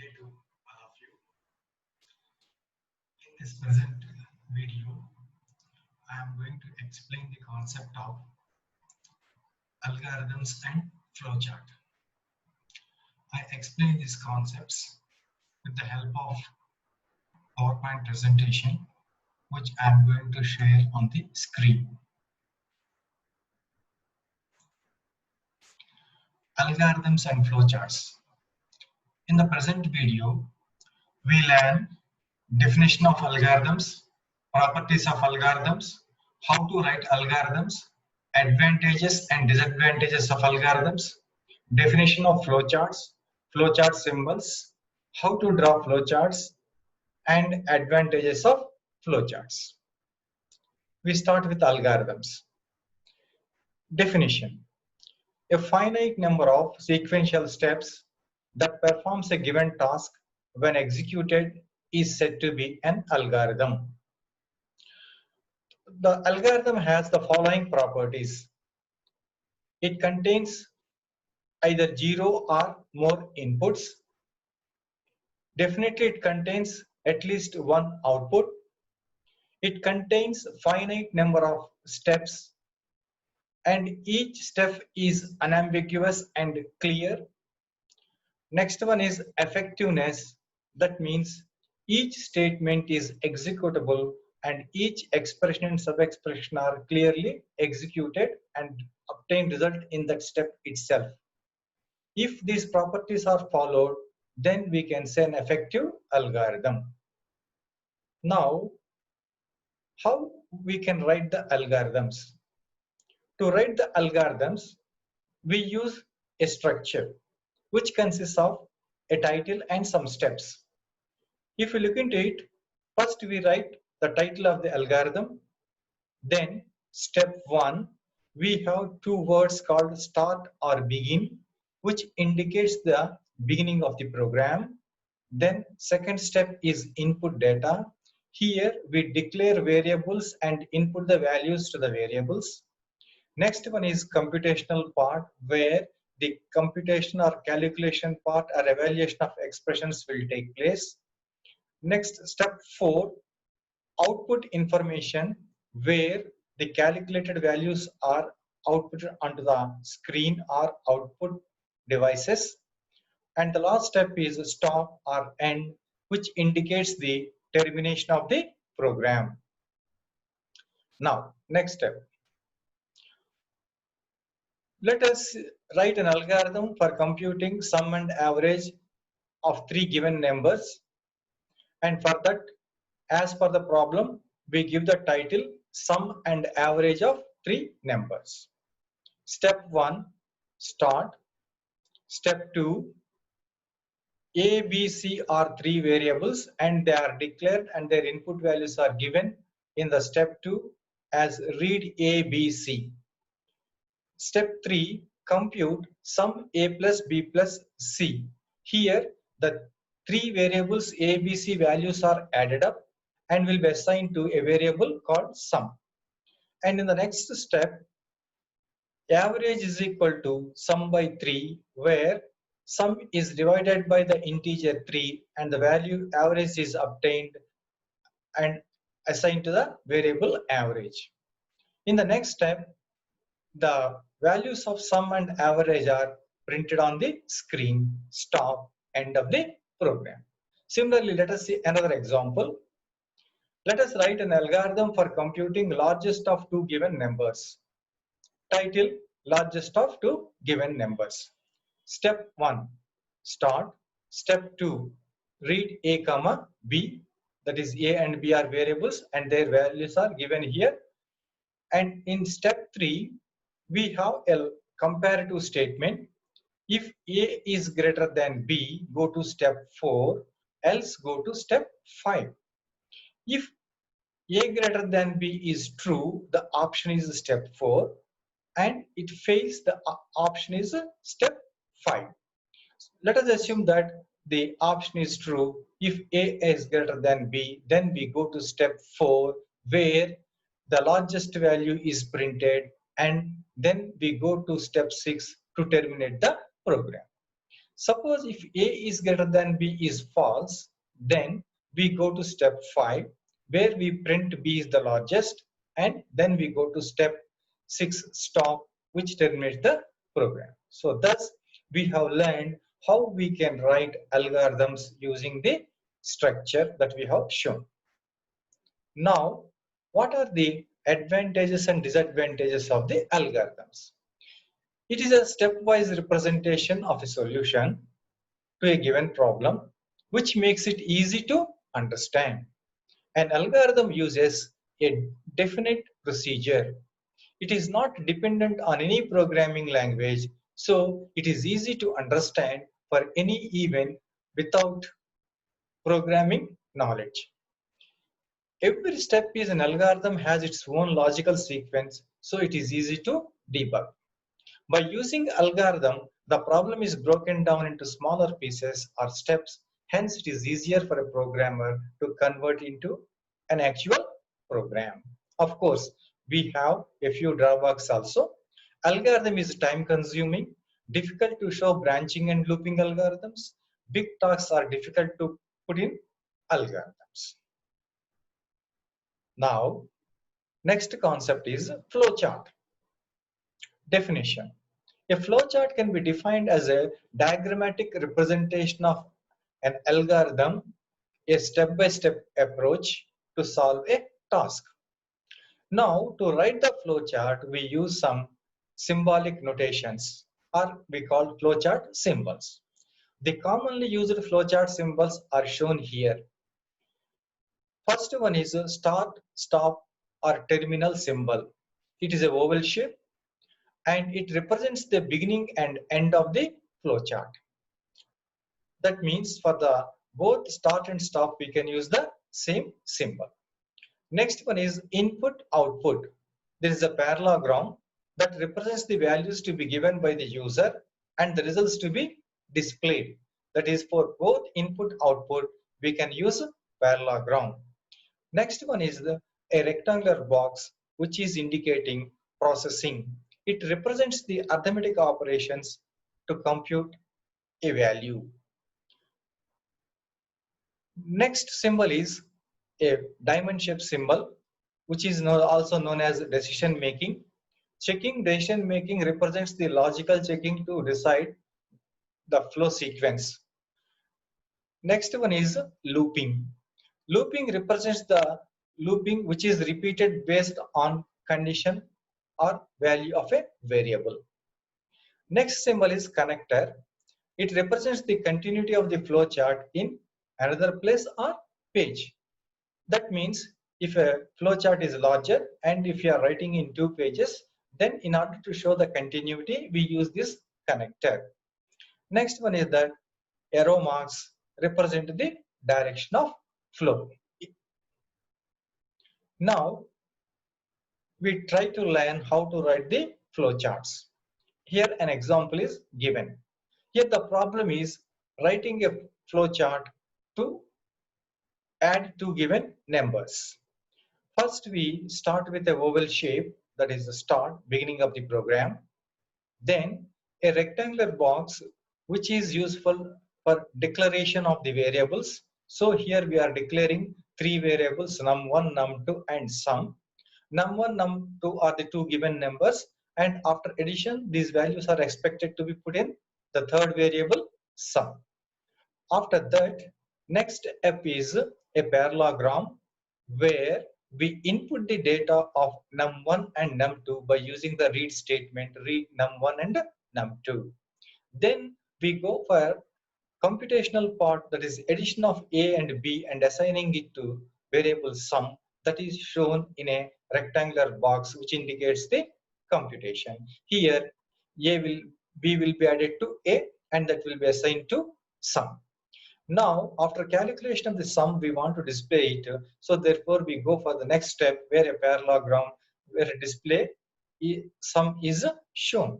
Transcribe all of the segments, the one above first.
day to all of you. In this present video, I am going to explain the concept of algorithms and flowchart. I explain these concepts with the help of PowerPoint presentation, which I am going to share on the screen. Algorithms and flowcharts. In the present video, we learn definition of algorithms, properties of algorithms, how to write algorithms, advantages and disadvantages of algorithms, definition of flowcharts, flowchart symbols, how to draw flowcharts, and advantages of flowcharts. We start with algorithms. Definition: a finite number of sequential steps that performs a given task when executed is said to be an algorithm. The algorithm has the following properties. It contains either 0 or more inputs. Definitely it contains at least one output. It contains finite number of steps, and each step is unambiguous and clear. Next one is effectiveness. That means each statement is executable and each expression and sub-expression are clearly executed and obtain result in that step itself. If these properties are followed, then we can say an effective algorithm. Now, how we can write the algorithms? To write the algorithms, we use a structure which consists of a title and some steps. If you look into it, first we write the title of the algorithm. Then step 1, we have two words called start or begin, which indicates the beginning of the program. Then second step is input data. Here we declare variables and input the values to the variables. Next one is computational part, where the computation or calculation part or evaluation of expressions will take place. Next, step 4, output information, where the calculated values are outputted onto the screen or output devices. And the last step is stop or end, which indicates the termination of the program. Now, next step. Let us write an algorithm for computing sum and average of 3 given numbers. And for that, as per the problem, we give the title sum and average of 3 numbers. Step 1, start. Step 2, A, B, C are 3 variables and they are declared and their input values are given in the step 2 as read A, B, C. Step 3, compute sum A plus B plus C. Here, the 3 variables A, B, C values are added up and will be assigned to a variable called sum. And in the next step, average is equal to sum by 3, where sum is divided by the integer 3 and the value average is obtained and assigned to the variable average. In the next step, the values of sum and average are printed on the screen. Stop, end of the program. Similarly, let us see another example. Let us write an algorithm for computing largest of 2 given numbers. Title, largest of 2 given numbers. Step 1, start. Step 2, read A comma B. That is A and B are variables and their values are given here. And in step 3, we have a comparative statement. If A is greater than B, go to step 4, else go to step 5. If A greater than B is true, the option is step 4, and it fails, the option is step 5. Let us assume that the option is true. If A is greater than B, then we go to step 4, where the largest value is printed, and then we go to step 6 to terminate the program. Suppose if A is greater than B is false, then we go to step 5 where we print B is the largest, and then we go to step 6 stop, which terminates the program. So thus we have learned how we can write algorithms using the structure that we have shown. Now, what are the advantages and disadvantages of the algorithms? It is a stepwise representation of a solution to a given problem, which makes it easy to understand. An algorithm uses a definite procedure. It is not dependent on any programming language, so it is easy to understand for any even without programming knowledge. Every step is an algorithm has its own logical sequence, so it is easy to debug. By using algorithm, the problem is broken down into smaller pieces or steps, hence it is easier for a programmer to convert into an actual program. Of course, we have a few drawbacks also. Algorithm is time consuming, difficult to show branching and looping algorithms. Big tasks are difficult to put in algorithms. Now, next concept is flowchart. Definition. A flowchart can be defined as a diagrammatic representation of an algorithm, a step-by-step approach to solve a task. Now, to write the flowchart, we use some symbolic notations, or we call flowchart symbols. The commonly used flowchart symbols are shown here. First one is a start, stop, or terminal symbol. It is a oval shape and it represents the beginning and end of the flowchart. That means for the both start and stop, we can use the same symbol. Next one is input output. There is a parallelogram that represents the values to be given by the user and the results to be displayed. That is, for both input output, we can use parallelogram. Next one is a rectangular box which is indicating processing. It represents the arithmetic operations to compute a value. Next symbol is a diamond shaped symbol, which is also known as decision making. Checking decision making represents the logical checking to decide the flow sequence. Next one is looping. Looping represents the looping which is repeated based on condition or value of a variable. Next symbol is connector. It represents the continuity of the flow chart in another place or page. That means if a flow chart is larger and if you are writing in 2 pages, then in order to show the continuity, we use this connector. Next one is that arrow marks represent the direction of flow. Now, we try to learn how to write the flow charts. Here an example is given. Here the problem is writing a flow chart to add two given numbers. First, we start with a oval shape, that is the start, beginning of the program. Then a rectangular box, which is useful for declaration of the variables. So here we are declaring 3 variables, num1, num2 and sum. Num1, num2 are the two given numbers, and after addition, these values are expected to be put in the third variable, sum. After that, next step is a parallelogram where we input the data of num1 and num2 by using the read statement, read num1 and num2. Then we go for computational part, that is addition of a and b and assigning it to variable sum, that is shown in a rectangular box which indicates the computation. Here b will be added to a and that will be assigned to sum. Now, after calculation of the sum, we want to display it. So therefore, we go for the next step where a parallelogram, where a display sum is shown.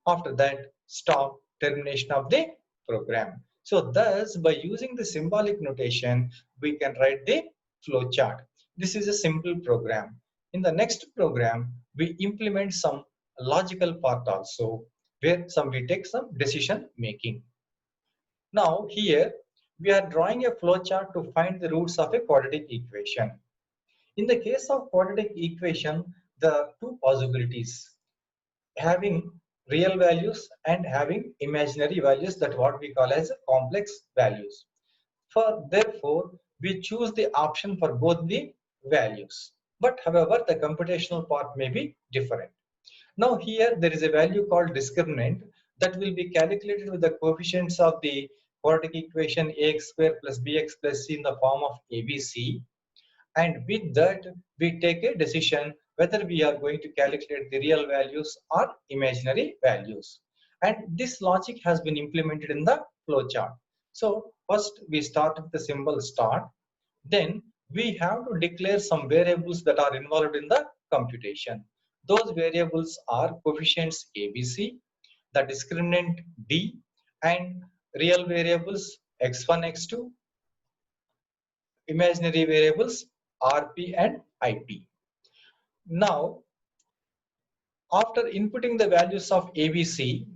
After that, stop, termination of the program. So thus, by using the symbolic notation, we can write the flow chart. This is a simple program. In the next program, we implement some logical part also, where we take some decision making. Now here we are drawing a flowchart to find the roots of a quadratic equation. In the case of quadratic equation, there are two possibilities: having real values and having imaginary values, that what we call as complex values. Therefore, we choose the option for both the values. But however, the computational part may be different. Now here there is a value called discriminant that will be calculated with the coefficients of the quadratic equation ax square plus bx plus c in the form of abc, and with that we take a decision whether we are going to calculate the real values or imaginary values. And this logic has been implemented in the flowchart. So first we start with the symbol start, then we have to declare some variables that are involved in the computation. Those variables are coefficients ABC, the discriminant D, and real variables x1, x2, imaginary variables RP and IP. Now, after inputting the values of ABC,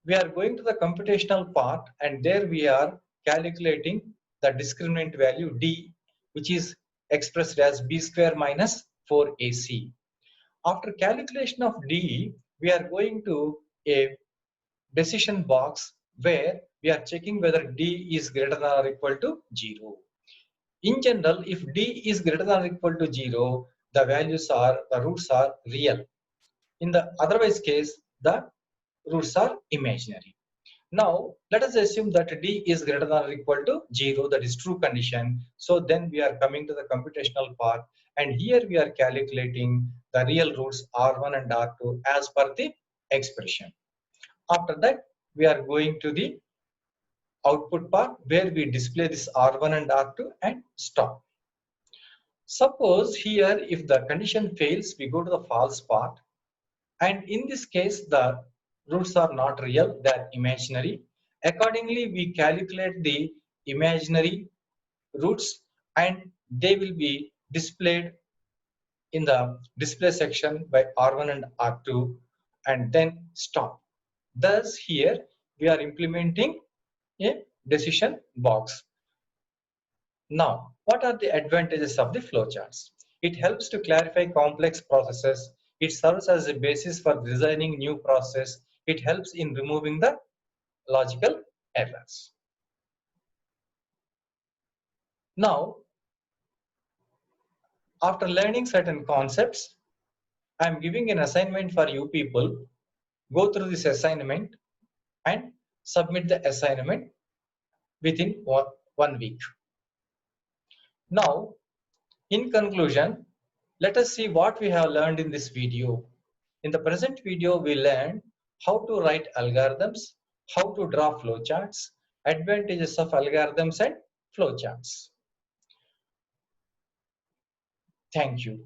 we are going to the computational part, and there we are calculating the discriminant value D, which is expressed as B square minus 4AC. After calculation of D, we are going to a decision box where we are checking whether D is greater than or equal to 0. In general, if D is greater than or equal to 0, the roots are real. In the otherwise case, the roots are imaginary. Now, let us assume that D is greater than or equal to 0, that is true condition. So then we are coming to the computational part, and here we are calculating the real roots R1 and R2 as per the expression. After that, we are going to the output part where we display this R1 and R2 and stop. Suppose here if the condition fails, we go to the false part, and in this case the roots are not real, they are imaginary. Accordingly, we calculate the imaginary roots and they will be displayed in the display section by R1 and R2 and then stop. Thus here we are implementing a decision box. Now, what are the advantages of the flowcharts? It helps to clarify complex processes. It serves as a basis for designing new process. It helps in removing the logical errors. Now, after learning certain concepts, I am giving an assignment for you people. Go through this assignment and submit the assignment within 1 week. Now, in conclusion, let us see what we have learned in this video. In the present video, we learned how to write algorithms, how to draw flowcharts, advantages of algorithms and flowcharts. Thank you.